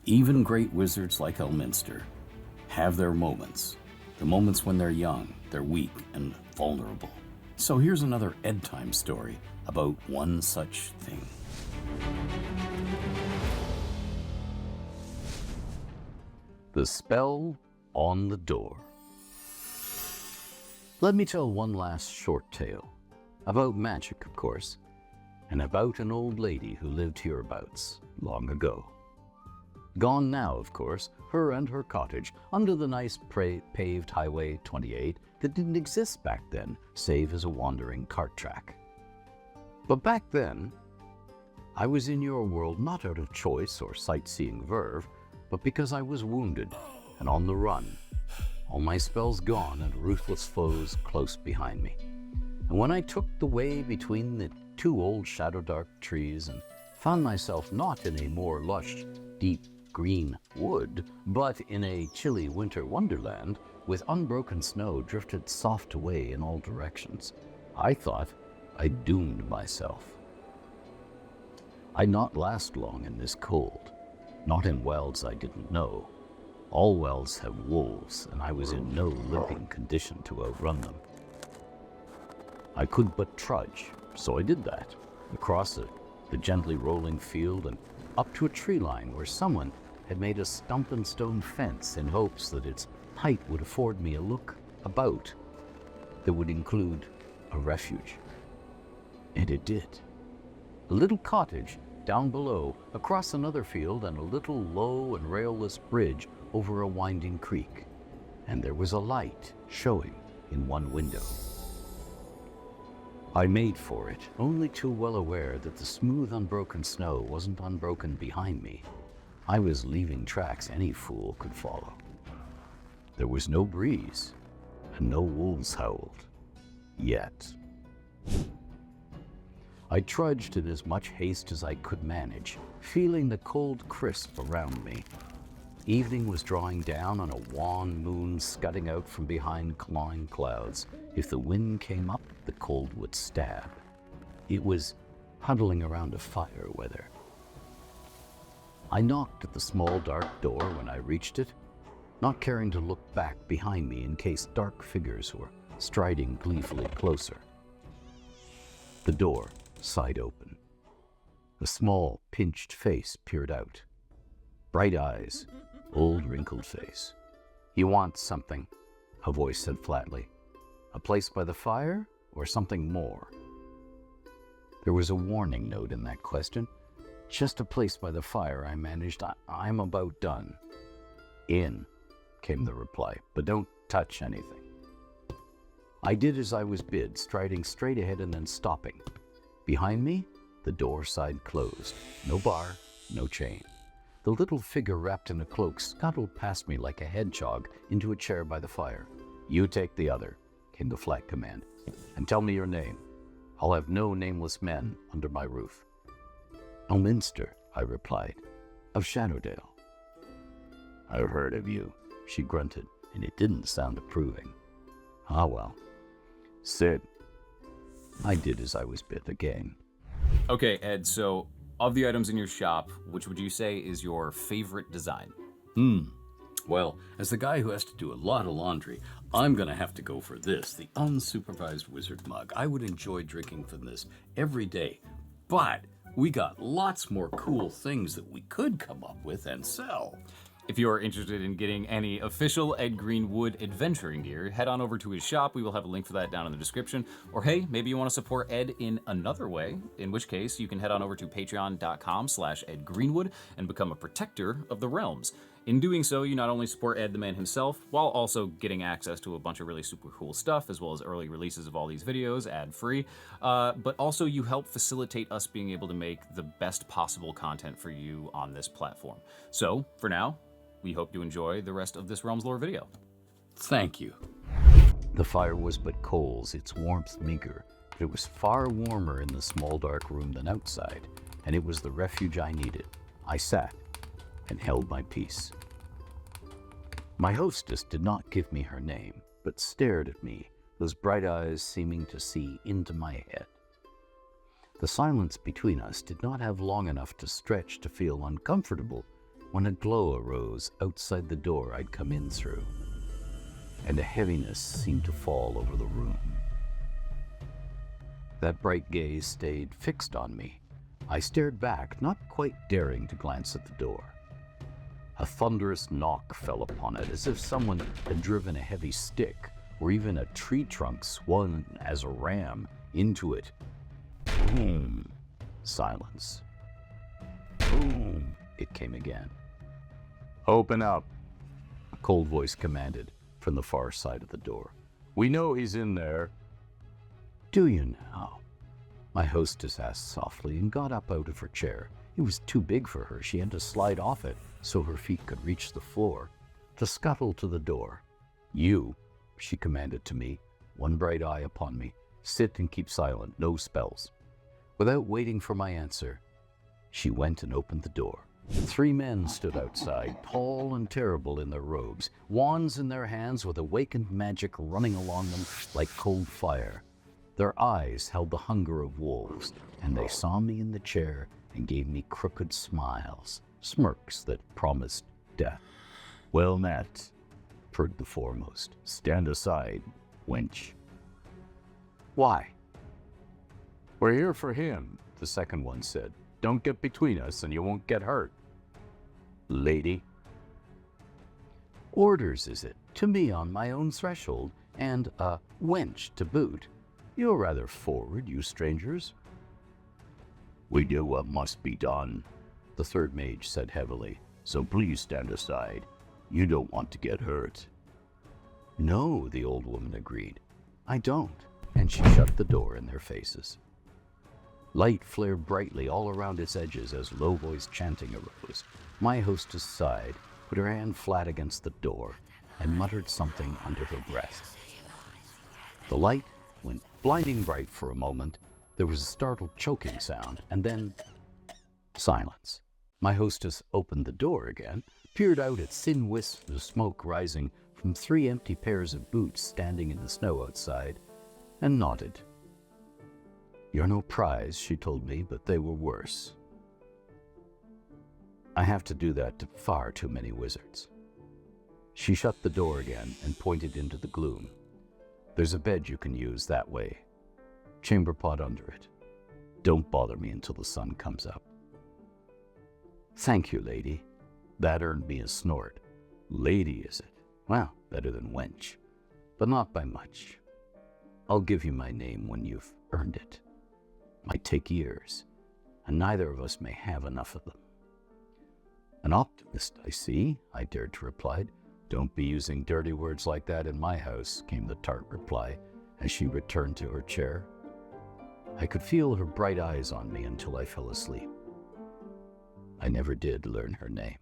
Even great wizards like Elminster have their moments. The moments when they're young, they're weak and vulnerable. So here's another Edtime story about one such thing. The Spell on the Door. Let me tell one last short tale. About magic, of course, and about an old lady who lived hereabouts long ago. Gone now, of course, her and her cottage under the nice paved Highway 28 that didn't exist back then, save as a wandering cart track. But back then, I was in your world not out of choice or sightseeing verve, but because I was wounded and on the run, all my spells gone and ruthless foes close behind me. And when I took the way between the two old Shadowdale trees and found myself not in a more lush, deep green wood, but in a chilly winter wonderland with unbroken snow drifted soft away in all directions, I thought I'd doomed myself. I'd not last long in this cold, not in welds I didn't know. All welds have wolves, and I was in no limping condition to outrun them. I could but trudge, so I did that, across the gently rolling field and up to a tree line where someone had made a stump and stone fence in hopes that its height would afford me a look about that would include a refuge. And it did. A little cottage down below, across another field, and a little low and railless bridge over a winding creek. And there was a light showing in one window. I made for it, only too well aware that the smooth, unbroken snow wasn't unbroken behind me. I was leaving tracks any fool could follow. There was no breeze, and no wolves howled. Yet. I trudged in as much haste as I could manage, feeling the cold crisp around me. Evening was drawing down on a wan moon scudding out from behind clawing clouds. If the wind came up, the cold would stab. It was huddling around a fire weather. I knocked at the small dark door when I reached it, not caring to look back behind me in case dark figures were striding gleefully closer. The door sighed open. A small, pinched face peered out. Bright eyes, old wrinkled face. "You want something," a voice said flatly. "A place by the fire or something more?" There was a warning note in that question. "Just a place by the fire," I managed. I'm about done." "In," came the reply, "but don't touch anything." I did as I was bid, striding straight ahead and then stopping. Behind me, the door side closed. No bar, no chain. The little figure wrapped in a cloak scuttled past me like a hedgehog into a chair by the fire. "You take the other," came the flat command, "and tell me your name. I'll have no nameless men under my roof." "Elminster," I replied, "of Shadowdale." "I've heard of you," she grunted, and it didn't sound approving. "Ah well. Sit." I did as I was bid again. Okay, Ed, so of the items in your shop, which would you say is your favorite design? Well, as the guy who has to do a lot of laundry, I'm gonna have to go for this, the unsupervised wizard mug. I would enjoy drinking from this every day, but we got lots more cool things that we could come up with and sell. If you are interested in getting any official Ed Greenwood adventuring gear, head on over to his shop. We will have a link for that down in the description. Or hey, maybe you want to support Ed in another way, in which case you can head on over to patreon.com/Ed Greenwood and become a protector of the realms. In doing so, you not only support Ed the man himself, while also getting access to a bunch of really super cool stuff, as well as early releases of all these videos, ad-free, but also you help facilitate us being able to make the best possible content for you on this platform. So, for now, we hope you enjoy the rest of this Realms Lore video. Thank you. The fire was but coals, its warmth meager, but it was far warmer in the small dark room than outside, and it was the refuge I needed. I sat and held my peace. My hostess did not give me her name, but stared at me, those bright eyes seeming to see into my head. The silence between us did not have long enough to stretch to feel uncomfortable when a glow arose outside the door I'd come in through, and a heaviness seemed to fall over the room. That bright gaze stayed fixed on me. I stared back, not quite daring to glance at the door. A thunderous knock fell upon it, as if someone had driven a heavy stick, or even a tree trunk swung as a ram into it. Boom. Silence. Boom. It came again. "Open up," a cold voice commanded from the far side of the door. "We know he's in there." "Do you now?" my hostess asked softly and got up out of her chair. It was too big for her. She had to slide off it so her feet could reach the floor, to scuttle to the door. "You," she commanded to me, one bright eye upon me, "sit and keep silent, no spells." Without waiting for my answer, she went and opened the door. 3 men stood outside, tall and terrible in their robes, wands in their hands with awakened magic running along them like cold fire. Their eyes held the hunger of wolves, and they saw me in the chair and gave me crooked smiles, smirks that promised death. "Well met," purred the foremost. "Stand aside, wench." "Why?" "We're here for him," the second one said. "Don't get between us and you won't get hurt." "Lady." "Orders, is it? To me on my own threshold, and a wench to boot. You're rather forward, you strangers." "We do what must be done," the third mage said heavily. "So please stand aside. You don't want to get hurt." "No," the old woman agreed. "I don't." And she shut the door in their faces. Light flared brightly all around its edges as low-voiced chanting arose. My hostess sighed, put her hand flat against the door, and muttered something under her breath. The light went blinding bright for a moment. There was a startled choking sound, and then silence. My hostess opened the door again, peered out at thin wisps of smoke rising from 3 empty pairs of boots standing in the snow outside, and nodded. "You're no prize," she told me, "but they were worse. I have to do that to far too many wizards." She shut the door again and pointed into the gloom. "There's a bed you can use that way. Chamber pot under it. Don't bother me until the sun comes up." "Thank you, lady." That earned me a snort. "Lady, is it? Well, better than wench, but not by much. I'll give you my name when you've earned it. Might take years, and neither of us may have enough of them." "An optimist, I see," I dared to reply. "Don't be using dirty words like that in my house," came the tart reply as she returned to her chair. I could feel her bright eyes on me until I fell asleep. I never did learn her name.